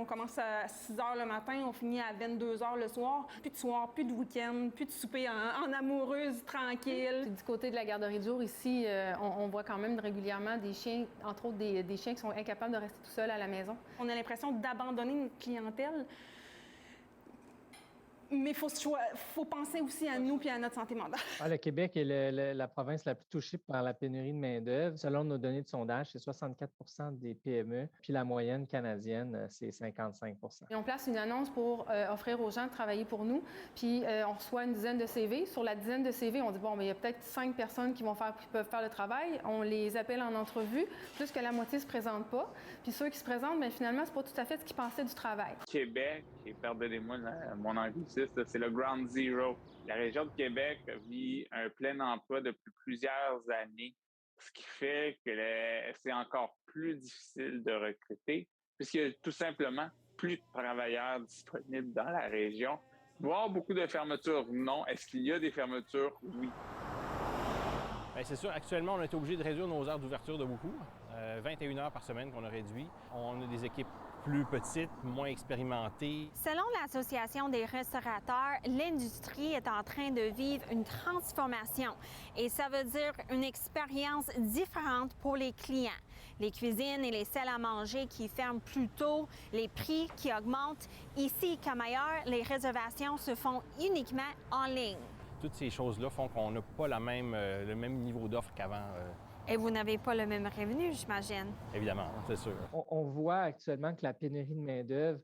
On commence à 6 h le matin, on finit à 22 h le soir. Plus de soir, plus de week-end, plus de souper en amoureuse, tranquille. Du côté de la garderie de jour, ici, on voit quand même régulièrement des chiens, entre autres des chiens qui sont incapables de rester tout seuls à la maison. On a l'impression d'abandonner notre clientèle. Mais il faut penser aussi à nous et à notre santé mentale. Le Québec est la province la plus touchée par la pénurie de main-d'œuvre. Selon nos données de sondage, c'est 64 des PME, puis la moyenne canadienne, c'est 55 Et on place une annonce pour offrir aux gens de travailler pour nous, puis on reçoit une dizaine de CV. Sur la dizaine de CV, on dit, bon, mais il y a peut-être 5 personnes qui peuvent faire le travail. On les appelle en entrevue, plus que la moitié ne se présente pas. Puis ceux qui se présentent, bien, finalement, c'est pas tout à fait ce qu'ils pensaient du travail. Québec, et pardonnez-moi mon anglicisme, c'est le Ground Zero. La région de Québec vit un plein emploi depuis plusieurs années, ce qui fait que c'est encore plus difficile de recruter, puisqu'il y a tout simplement plus de travailleurs disponibles dans la région. Voir beaucoup de fermetures, non. Est-ce qu'il y a des fermetures? Oui. Bien, c'est sûr, actuellement, on a été obligé de réduire nos heures d'ouverture de beaucoup. 21 heures par semaine qu'on a réduit. On a des équipes plus petites, moins expérimentées. Selon l'Association des restaurateurs, l'industrie est en train de vivre une transformation et ça veut dire une expérience différente pour les clients. Les cuisines et les salles à manger qui ferment plus tôt, les prix qui augmentent. Ici comme ailleurs, les réservations se font uniquement en ligne. Toutes ces choses-là font qu'on n'a pas le même niveau d'offre qu'avant. Et vous n'avez pas le même revenu, j'imagine. Évidemment, c'est sûr. On voit actuellement que la pénurie de main-d'œuvre,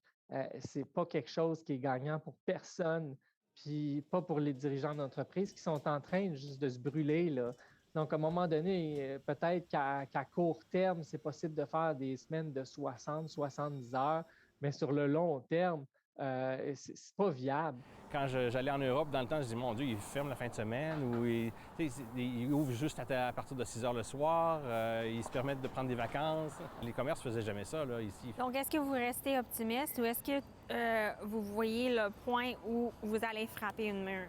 c'est pas quelque chose qui est gagnant pour personne, puis pas pour les dirigeants d'entreprise qui sont en train juste de se brûler, là. Donc, à un moment donné, peut-être qu'à court terme, c'est possible de faire des semaines de 60, 70 heures, mais sur le long terme, c'est pas viable. Quand j'allais en Europe, dans le temps, je dis, mon Dieu, ils ferment la fin de semaine ou ils ouvrent juste à partir de 6 heures le soir. Ils se permettent de prendre des vacances. Les commerces ne faisaient jamais ça, là, ici. Donc, est-ce que vous restez optimiste ou est-ce que vous voyez le point où vous allez frapper une mur?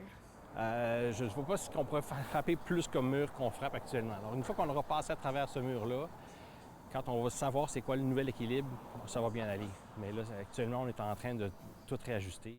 Je ne vois pas ce qu'on pourrait frapper plus comme mur qu'on frappe actuellement. Alors, une fois qu'on aura passé à travers ce mur-là, quand on va savoir c'est quoi le nouvel équilibre, ça va bien aller. Mais là, actuellement, on est en train de tout réajuster.